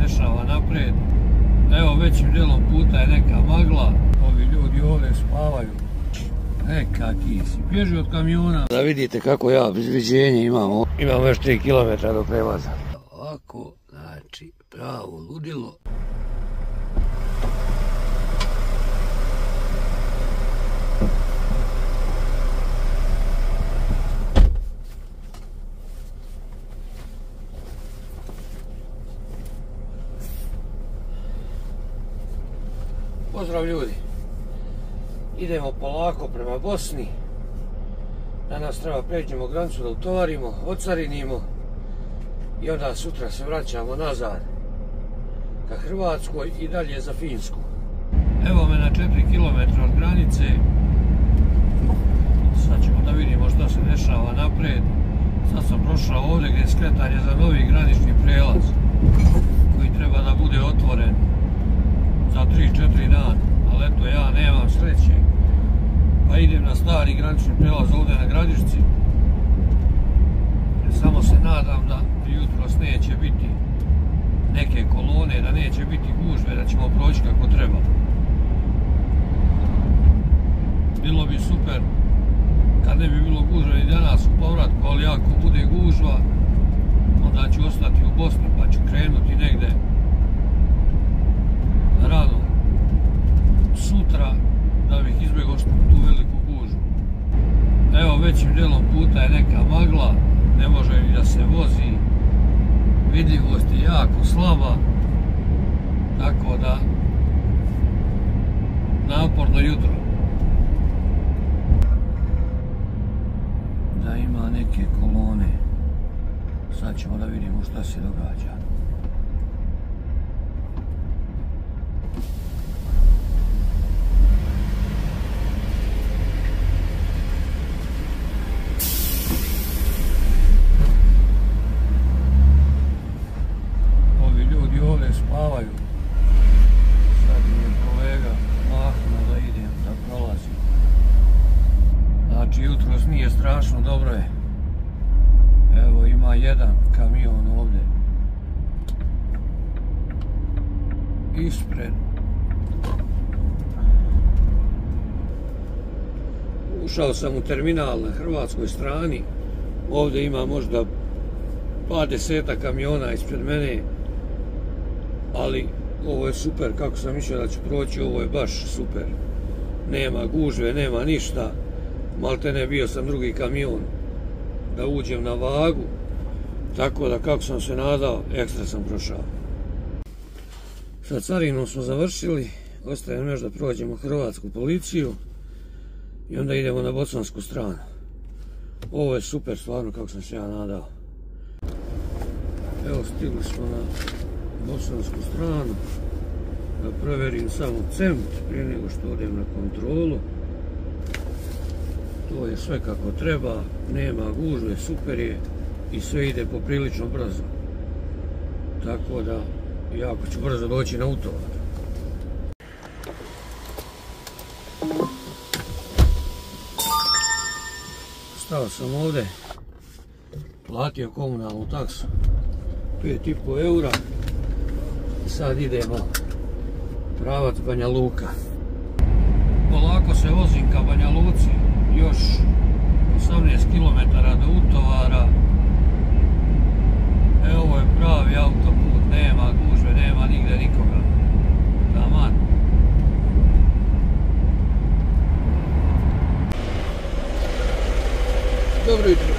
dešava napred. Evo, većim dijelom puta je neka magla, ovi ljudi ovdje spavaju. Neka kisi, bježi od kamiona. Da vidite kako ja viđenje imam. Imam još 3 km do prelaza. Ovako, znači, pravo ludilo. Pozdrav ljudi, idemo polako prema Bosni. Danas treba pređemo granicu da utovarimo, ocarinimo i onda sutra se vraćamo nazad ka Hrvatskoj i dalje za Finsku. Evo me na 4 km od granice, sad ćemo da vidimo šta se dešava napred. Sad sam prošao ovdje gdje je skretanje za novi granični prelaz koji treba da bude otvoren za 3-4 dana, ali eto ja nemam sreće, pa idem na stari granični prelaz ovdje na Gradišci. Samo se nadam da jutros neće biti neke kolone, da neće biti gužve, da ćemo proći kako treba. Bilo bi super kad ne bi bilo gužve i danas u povratku, ali ako bude gužva, onda ću ostati u Bosni pa ću krenuti negde rano sutra da bih izbjegao tu veliku gužvu. Evo, većim dijelom puta je neka magla, ne može ni da se vozi, vidljivost je jako slaba, tako da naporno jutro. Da ima neke kolone, sad ćemo da vidimo šta se događa. Spavaju. Sad mi je kolega mahnuo da idem, da prolazim. Znači, jutros nije strašno, dobro je. Evo, ima jedan kamion ovdje ispred. Ušao sam u terminal na hrvatskoj strani. Ovdje ima možda 20 kamiona ispred mene. Ali ovo je super, kako sam mislio da ću proći, ovo je baš super. Nema gužve, nema ništa. Maltene bio sam drugi kamion da uđem na vagu. Tako da kako sam se nadao, ekstra sam prošao. Sa carinom smo završili. Ostaje još da prođemo hrvatsku policiju. I onda idemo na bosansku stranu. Ovo je super stvarno kako sam se ja nadao. Evo, stigli smo na bosansku stranu, da provjerim samo CEMT prije nego što odem na kontrolu. To je sve kako treba, nema gužve, super je i sve ide poprilično brzo. Tako da jako ću brzo doći na utovar. Stao sam ovdje, platio komunalnu taksu 5,5 eura. Sad idemo pravac Banja Luka. Polako se vozim ka Banja Luci, još 18 km do utovara. Evo, ovo je pravi autoput, nema gužve, nema nigde nikoga. Taman. Dobro jutro.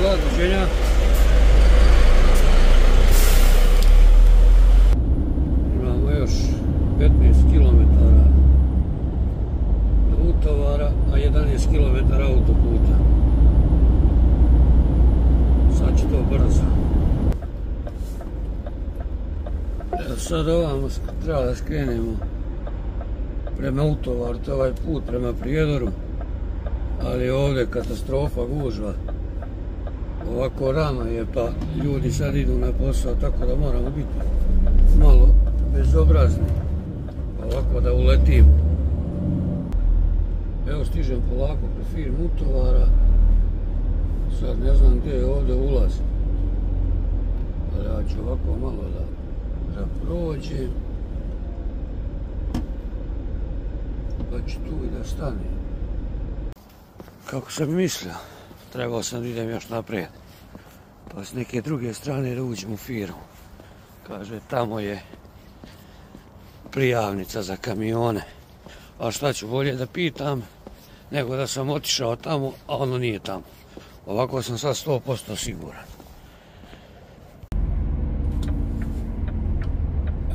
Doviđenja. Imamo još 15 km do utovara, a 11 km autoputa. Sad će to brzo. Evo sad ovamo treba da skrenemo prema utovaru, to je ovaj put prema Prijedoru. Ali ovdje katastrofa, gužva. Ovako rano je, pa ljudi sad idu na posao, tako da moramo biti malo bezobrazni. Ovako da uletimo. Evo stižem polako pre firmu utovara. Sad ne znam gdje je ovdje ulaz. Ali ja ću ovako malo da prođem. Pa ću tu i da stanem. Kako sam mislio, trebao sam da idem još naprijed. Pa s neke druge strane da uđem u firmu. Kaže, tamo je prijavnica za kamione. A šta ću bolje da pitam, nego da sam otišao tamo, a ono nije tamo. Ovako sam sad 100% siguran.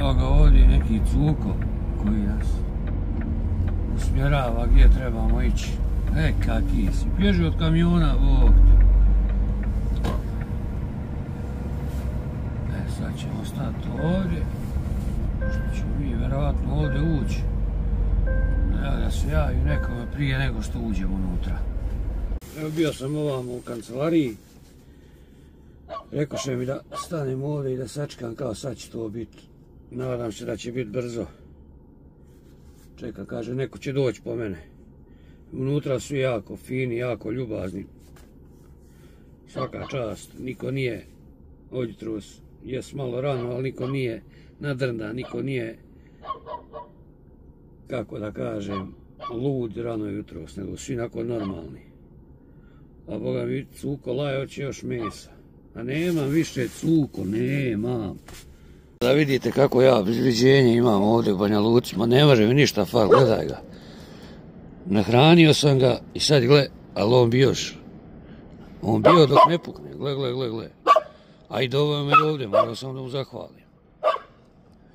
Evo ga ovdje neki cuko koji nas usmjerava gdje trebamo ići. Kaki si, bježi od kamiona, Bog te. Sad ćemo stati ovdje. Što ćemo mi verovatno ovdje ući. Da se javim nekome prije nego što uđemo unutra. Evo bio sam ovamo u kancelariji. Rekoše mi da stanem ovdje i da sačekam kao sad će to biti. Nadam se da će biti brzo. Čeka, kaže, neko će doći po mene. Unutra su jako fini, jako ljubazni. Svaka čast, niko nije odjutrus. Jes malo rano, ali niko nije nadrndan, niko nije, kako da kažem, lud rano jutros, nego svi onako normalni. A boga mi cuko laje, hoće još mesa. A nemam više cuko, nemam. Da vidite kako ja viđenje imam ovdje u Banja Luci, ma ne može mi ništa fakt, gledaj ga. Nahranio sam ga i sad gle, ali on bi još. On bio dok ne pukne, gle. A i doveo me ovdje, morao sam da mu zahvalim.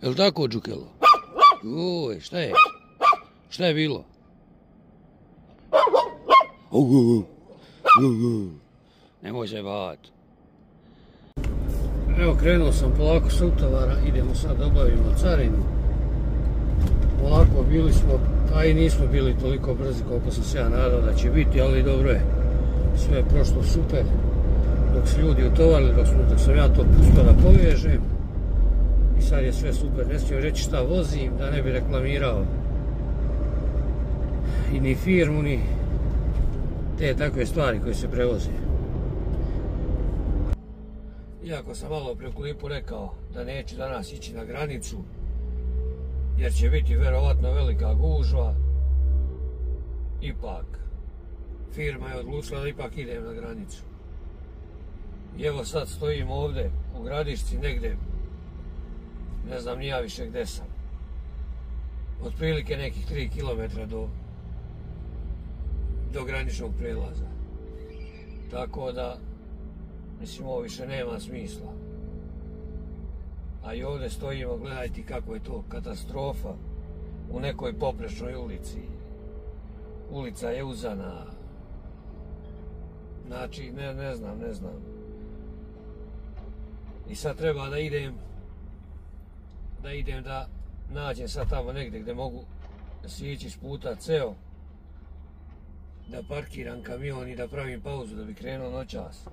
Jel' tako, Đukelo? Oj, šta je? Šta je bilo? Nemoj se bavati. Evo, krenuo sam polako s utovara, idemo sad da obavimo carinu. Polako bili smo, a i nismo bili toliko brzi koliko sam se ja nadao da će biti, ali dobro je. Sve je prošlo super. Dok su ljudi utovarili, dok sam ja to pustio da povežem. I sad je sve super, ne smijem reći šta vozim, da ne bi reklamirao. I ni firmu, ni te takve stvari koje se prevoze. Iako sam malo pre u klipu rekao da neću danas ići na granicu, jer će biti verovatno velika gužva, ipak firma je odlučila da ipak idem na granicu. I evo sad stojim ovdje u Gradišci negdje, ne znam ni ja više gdje sam. Otprilike nekih 3 km do graničnog prelaza. Tako da, mislim, ovo više nema smisla. A i ovdje stojimo, gledajte kako je to katastrofa u nekoj poprečnoj ulici. Ulica je uzana. Znači, ne znam. I sad treba da idem da nađem sad tamo negdje gdje mogu sići s puta ceo, da parkiram kamion i da pravim pauzu da bi krenuo noćas.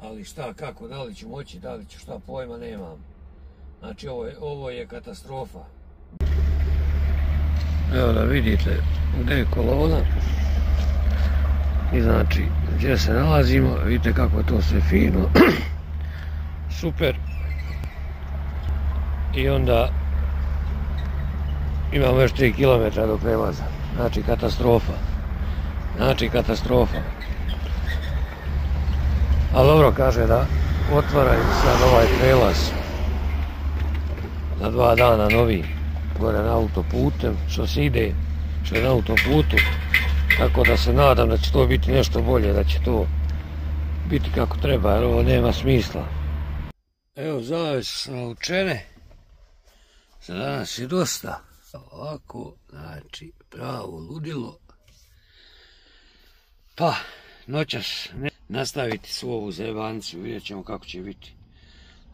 Ali šta, kako, da li ću moći, da li ću šta, pojma nemam. Znači ovo je katastrofa. Evo da vidite gdje je kolona. I znači gdje se nalazimo, vidite kako je to sve fino. Super. I onda imamo još 3 km do prelaza. Znači katastrofa. Ali dobro, kaže da otvaraju sad ovaj prelaz na 2 dana novi, gore na autoputem, što je na autoputu. Tako da se nadam da će to biti nešto bolje, da će to biti kako treba, jer ovo nema smisla. Evo, zavese su navučene. Za danas je dosta. Ovako, znači, pravo ludilo. Pa, noćas nastaviti svu ovu zajebancu, vidjet ćemo kako će biti.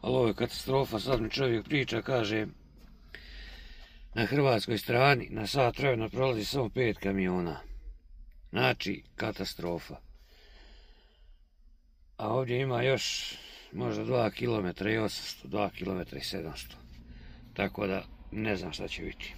Ali ovo je katastrofa, sad mi čovjek priča, kaže, na hrvatskoj strani na sat vremena prolazi samo 5 kamiona. Znači, katastrofa. A ovdje ima još možda 2 km i 800, 2 km i 700. Tako da ne znam šta će biti.